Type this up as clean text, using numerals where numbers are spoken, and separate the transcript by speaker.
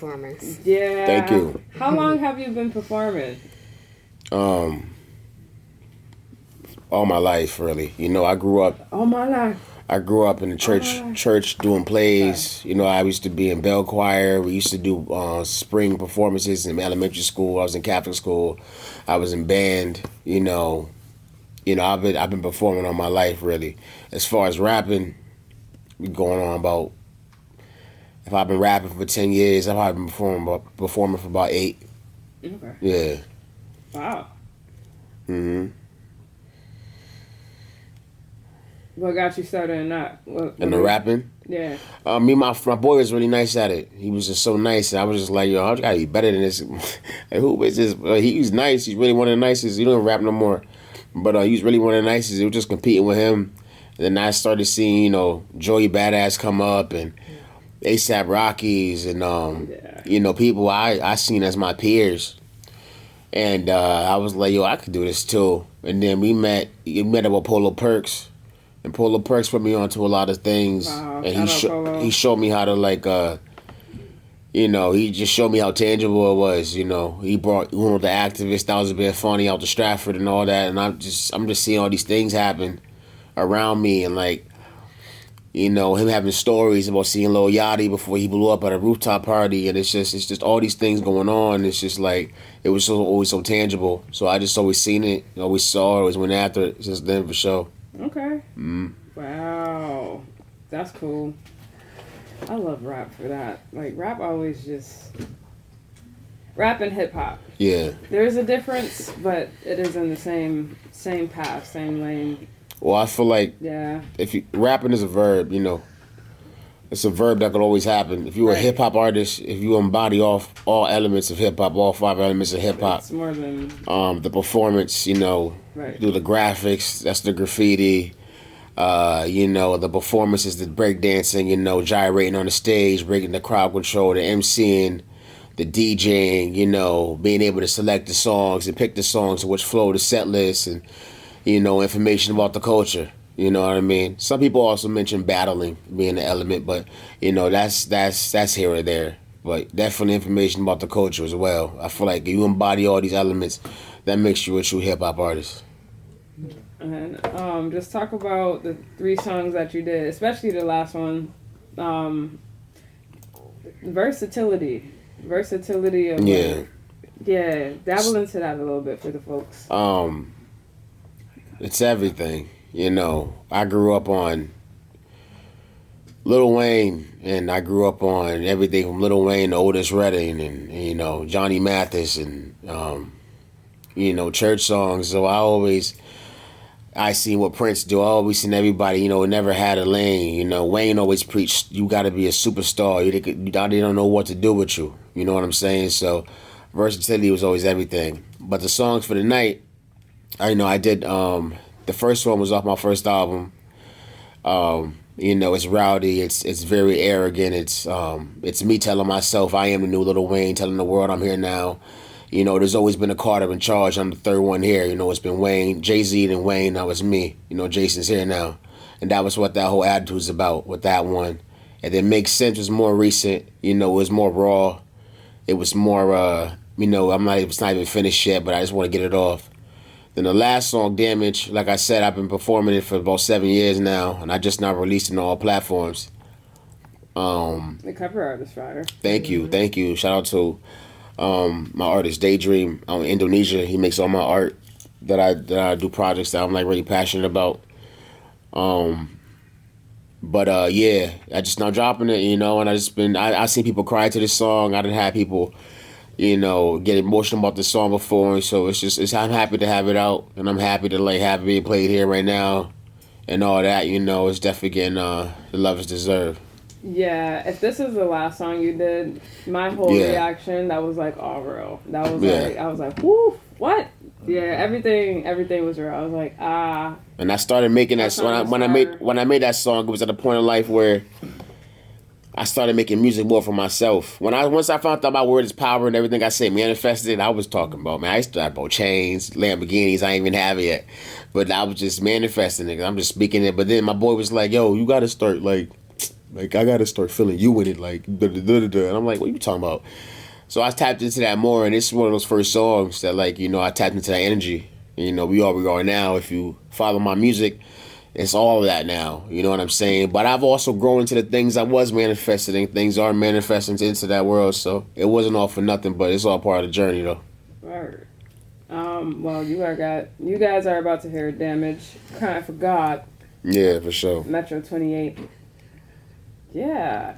Speaker 1: performance.
Speaker 2: Yeah.
Speaker 3: Thank you.
Speaker 2: How long have you been performing?
Speaker 3: All my life, really. You know, I grew up.
Speaker 2: All my life.
Speaker 3: I grew up in the church doing plays. You know, I used to be in bell choir. We used to do spring performances in elementary school. I was in Catholic school. I was in band. I've been performing all my life, really. As far as rapping, we going on about. If I've been rapping for 10 years, I've probably been performing for about 8.
Speaker 2: Okay.
Speaker 3: Yeah.
Speaker 2: Wow.
Speaker 3: Mm-hmm.
Speaker 2: What got you started in that?
Speaker 3: And the rapping?
Speaker 2: Yeah.
Speaker 3: My boy was really nice at it. He was just so nice. And I was just like, yo, I gotta be better than this. Like, who is this? He was nice. He's really one of the nicest. He don't rap no more. But he was really one of the nicest. It was just competing with him. And then I started seeing, Joey Badass come up and ASAP Rockies and, people I seen as my peers. And I was like, yo, I could do this too. And then we met up with Polo Perks. And Polo Perks put me onto a lot of things.
Speaker 2: Wow,
Speaker 3: and he showed me how to he just showed me how tangible it was. He brought one of the activists that was being funny out to Stratford and all that. And I'm just seeing all these things happen around me and him having stories about seeing Lil Yachty before he blew up at a rooftop party, and it's just all these things going on. It's just like it was always so tangible. So I just always seen it, always saw it, always went after it since then for sure.
Speaker 2: Okay.
Speaker 3: Mm.
Speaker 2: Wow, that's cool. I love rap for that. Like rap always just rap and hip hop.
Speaker 3: Yeah.
Speaker 2: There is a difference, but it is in the same path, same lane.
Speaker 3: Well, I feel like rapping is a verb, It's a verb that could always happen. If you're a hip hop artist, if you embody all elements of hip hop, all 5 elements of hip hop,
Speaker 2: it's more than
Speaker 3: the performance, do the graphics, that's the graffiti, the performances, the breakdancing, gyrating on the stage, breaking the crowd control, the MCing, the DJing, being able to select the songs and pick the songs which flow the set list and information about the culture. You know what I mean? Some people also mention battling being an element, but that's here or there. But definitely information about the culture as well. I feel like if you embody all these elements, that makes you a true hip hop artist.
Speaker 2: And just talk about the 3 songs that you did, especially the last one. Versatility of dabble into that a little bit for the folks.
Speaker 3: It's everything. I grew up on Lil Wayne, and I grew up on everything from Lil Wayne to Otis Redding and, Johnny Mathis and, church songs. So I seen what Prince do. I always seen everybody, never had a lane. Wayne always preached, you got to be a superstar. They don't know what to do with you. You know what I'm saying? So versatility was always everything. But the songs for the night, I did... the first one was off my first album. It's rowdy. It's very arrogant. It's me telling myself I am the new Lil Wayne, telling the world I'm here now. There's always been a Carter in charge. I'm the third one here. It's been Wayne, Jay-Z, and Wayne. Now it's me. Jason's here now. And that was what that whole attitude's about with that one. And then Make Sense was more recent. It was more raw. It was more, it's not even finished yet, but I just want to get it off. Then the last song, Damage, like I said, I've been performing it for about 7 years now, and I just now released it on all platforms.
Speaker 2: The cover art is fire.
Speaker 3: Thank you. Shout out to my artist Daydream out in Indonesia. He makes all my art that I do projects that I'm really passionate about. I just now dropping it, and I seen people cry to this song. I done had people get emotional about the song before, and so I'm happy to have it out, and I'm happy to have it being played here right now, and all that. It's definitely getting the love it's deserved.
Speaker 2: Yeah, if this is the last song you did, my whole reaction, that was all real. That was I was like, whoo, what? Yeah, everything was real. I was like, ah. And
Speaker 3: I started making that when I made that song, it was at a point in life where I started making music more for myself. Once I found out my word is power and everything I say manifested, I was talking about, man, I used to have about chains, Lamborghinis, I ain't even have it yet. But I was just manifesting it. I'm just speaking it. But then my boy was like, yo, you got to start Like, I gotta start feeling you in it, like, da-da-da-da-da. And I'm like, what are you talking about? So I tapped into that more, and it's one of those first songs that, like, you know, I tapped into that energy. And, you know, we are now. If you follow my music, it's all of that now. You know what I'm saying? But I've also grown into the things I was manifesting. Things are manifesting into that world, so it wasn't all for nothing, but it's all part of the journey, though.
Speaker 2: Right. Well, you guys are about to hear Damage, Crying for God.
Speaker 3: Yeah, for sure.
Speaker 2: Metro 28. Yeah.